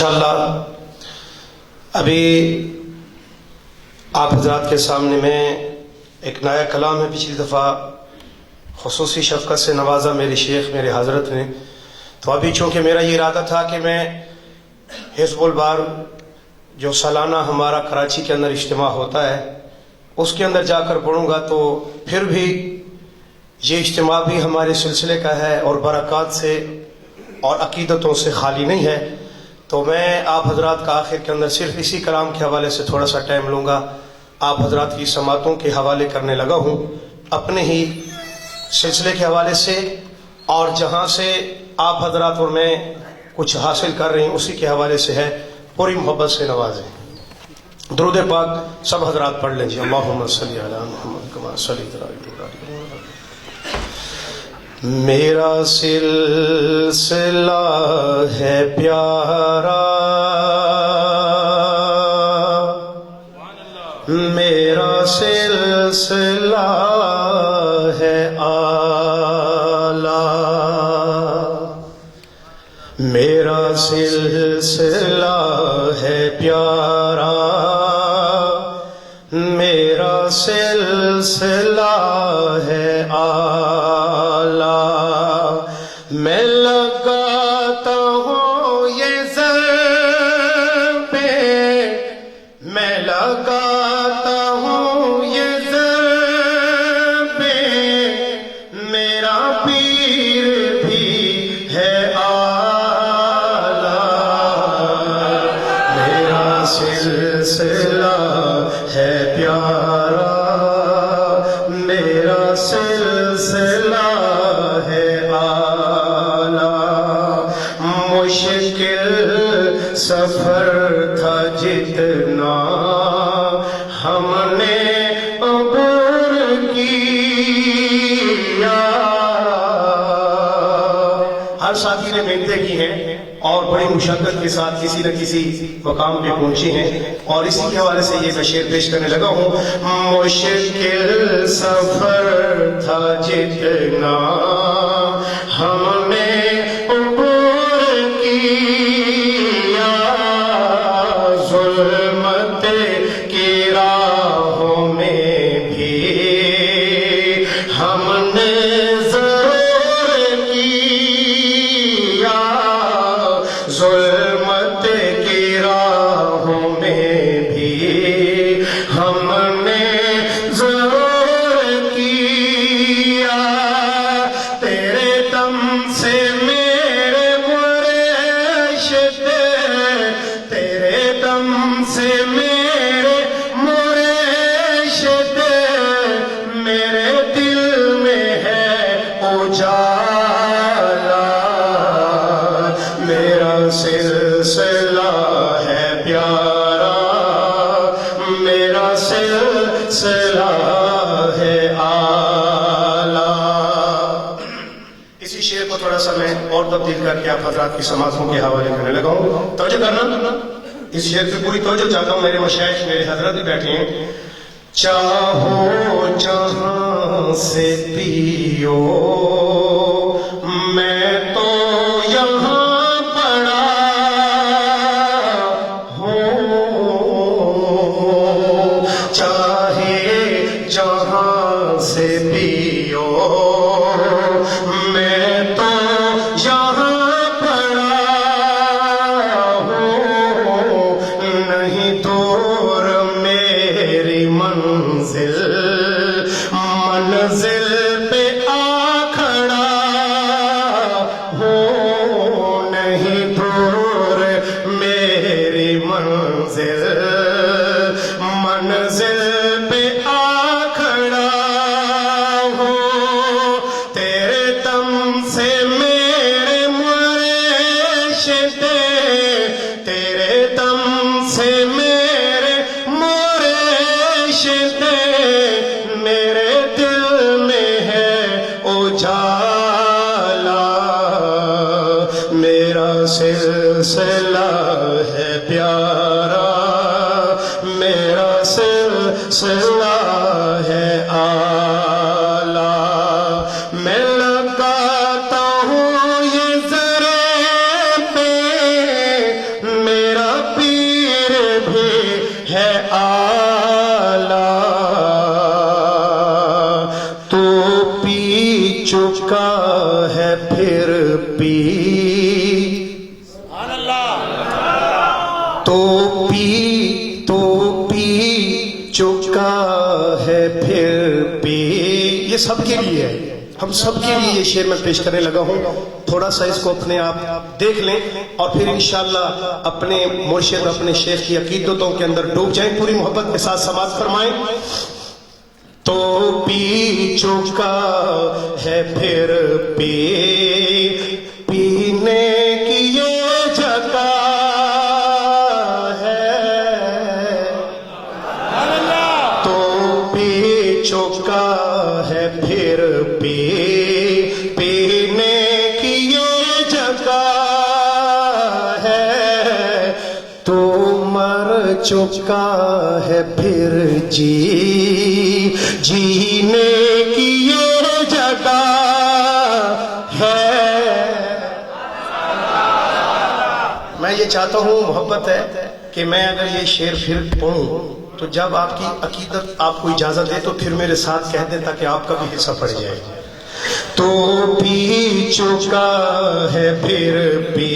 इंशाअल्लाह अभी आप हजरात के सामने में एक नया कलाम है। पिछली दफ़ा खुसूसी शफ़क़त से नवाजा मेरे शेख मेरे हजरत ने, तो अभी चूँकि मेरा ये इरादा था कि मैं हिज़्बुल बार जो सालाना हमारा कराची के अंदर इज्तिमा होता है उसके अंदर जाकर पढ़ूँगा, तो फिर भी ये इज्तिमा भी हमारे सिलसिले का है और बरक़ात से और अक़ीदतों से खाली नहीं है। तो मैं आप हजरात का आखिर के अंदर सिर्फ इसी कलाम के हवाले से थोड़ा सा टाइम लूँगा। आप हजरात की समातों के हवाले करने लगा हूँ, अपने ही सिलसिले के हवाले से, और जहाँ से आप हजरात और मैं कुछ हासिल कर रहे हैं उसी के हवाले से है। पूरी मोहब्बत से नवाजें। दुरूद पाक सब हजरात पढ़ लें जी। अल्लाहुम्मा सल्ली अला मुहम्मद कमा सल्लैता अला इब्राहीम। मेरा सिलसिला है प्यारा, मेरा सिलसिला है आला, मेरा सिलसिला है प्यारा, मेरा सिलसिला है आला। मैं लगाता हूँ ये ज़र पे, मैं लगाता हूँ ये ज़र पे, मेरा पीर भी है आला, मेरा सिलसिला है प्यारा, मेरा सिलसिला है आला। मुश्किल सफर था जितना हमने अबूर किया, हर साथी ने मेहनतें की हैं और बड़ी मुशक्कत के साथ किसी न किसी मकाम पे पहुंची हैं, और इसी के हवाले से ये मैं शेर पेश करने लगा हूँ। मुश्किल सफर था जितना हमने अबूर किया, ज़ुल्मत की राहों में भी हमने ज़रूर किया, ज़ुल्मत की राहों में भी हमने ज़रूर किया। तेरे दम से मेरे मुर्शिद, तेरे दम से मेरे मुर्शिद, मेरे दिल में है उजाला, मेरा सिलसिला है प्यारा, मेरा सिलसिला है आला। इसी शेर को थोड़ा सा मैं और तब्दील करके आप हजरात की समातों के हवाले करने लगा हूँ। तवज्जो करना, इस शेर पे पूरी तवज्जो चाहता हूँ। मेरे मशाइख मेरे हजरत भी बैठे हैं। चाहो जहां से पियो, मैं तो यहाँ पड़ा हूँ, चाहे जहां से पियो, मैं तो यहाँ पड़ा हूँ, नहीं दूर मेरी मंजिल, मंजिल पे आ खड़ा हूँ, नहीं दूर मेरी मंजिल, मंजिल पे आ खड़ा हूँ। तेरे दम से मेरे मुर्शिद, तेरे दम से मेरे मुर्शिद, मेरे दिल में है उजाला, मेरा सिलसिला है प्यारा, मेरा सिलसिला है आला। मैं लगाता हूँ ये ज़रे पे, ہے آلہ تو پی چکا ہے پھر پی تو پی چکا ہے پھر پی. یہ سب کے لیے ہے, ہم سب کے لیے یہ شعر میں پیش کرنے لگا ہوں. تھوڑا سا اس کو اپنے آپ دیکھ لیں اور پھر انشاءاللہ اپنے مرشد اپنے شیخ کی عقیدتوں کے اندر ڈوب جائیں, پوری محبت کے ساتھ سماعت فرمائیں. تو پی چکا ہے پھر پی, پینے کی یہ جگہ چکا ہے پھر پی, پینے کی یہ جگہ ہے تو مر چکا ہے پھر جینے کی یہ جگہ ہے. میں یہ چاہتا ہوں, محبت ہے کہ میں اگر یہ شعر پھر پڑھوں تو جب آپ کی عقیدت آپ کو اجازت دے تو پھر میرے ساتھ کہہ دیں تاکہ آپ کا بھی حصہ پڑ جائے. تو پی چکا ہے پھر پی,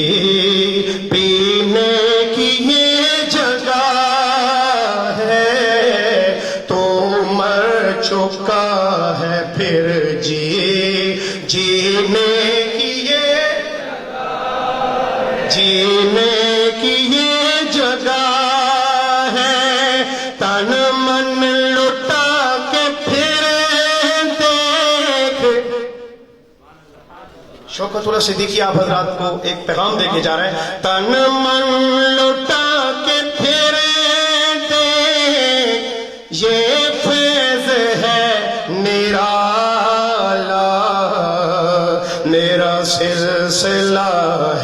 پینے کی یہ جگہ ہے تو مر چکا ہے پھر جینے کی یہ جینے کی یہ جگہ ہے. تن من لٹا کے پھر دیکھ. شوکت اللہ صدیقی آپ حضرات کو ایک پیغام دے کے جا رہے ہیں. تن من لٹا کے پھر دیکھ یہ فیض ہے نرالا, میرا سلسلہ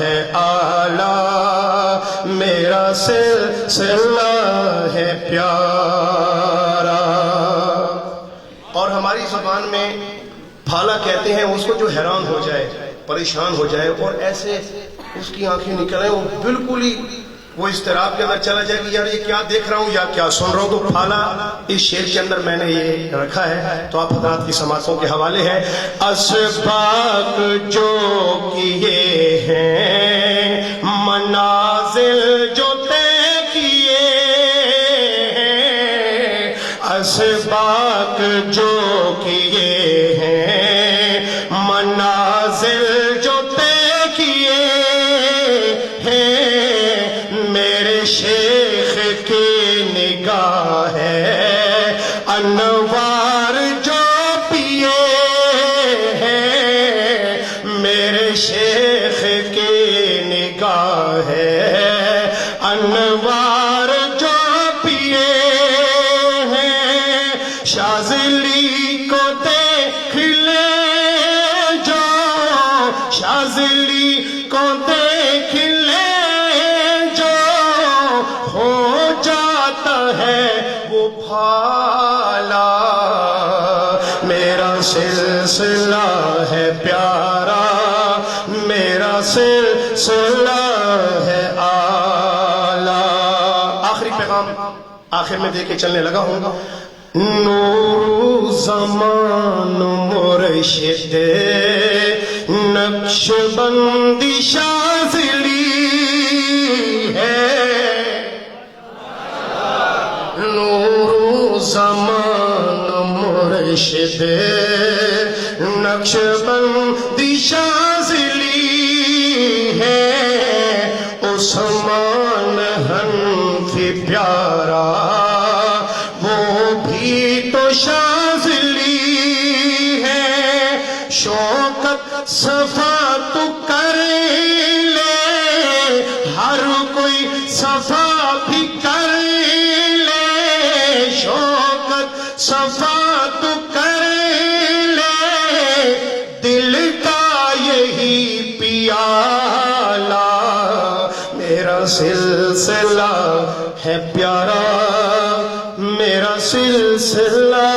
ہے آلہ, میرا سلسلہ ہے پیارا. اور ہماری زبان میں پھالا کہتے ہیں اس کو جو حیران ہو جائے, پریشان ہو جائے اور ایسے اس کی آنکھیں نکل آئیں, وہ بالکل ہی وہ اضطراب کے اندر چلا جائے کہ یار یہ کیا دیکھ رہا ہوں یا کیا سن رہا ہوں. تو پھالا اس شعر کے اندر میں نے یہ رکھا ہے, تو آپ حضرات کی سماعتوں کے حوالے ہے. اسباق جو کیے ہیں منازل جو طے کیے ہیں, اسباق جو کیے ہیں منازل جو طے کیے ہیں, میرے شیخ کی نگاہ ہے انوار جو پیے ہیں, میرے شیخ کی نگاہ ہے انوار جو پیے ہیں. شاذلی کو دیکھ لے جو, شاذلی کو دیکھ لے جو ہو جاتا ہے وہ پھالا. میرا سلسلہ ہے پیارا, میرا سلسلہ ہے آلہ. آخری پیغام آخر میں دے کے چلنے لگا ہوں. نور زمان مرشد نقش بندی شاذلی ہے, نور زمان مرشد نقش بندی شاذلی ہے. عثمان حنفی پیارا وہ بھی تو شاذلی ہے. شوکت صفا تو کر لے, ہر کوئی صفا بھی کر لے. شوکت صفا تو کر لے, دل کا یہی پیالہ. میرا سلسلہ ہے پیارا, میرا سلسلہ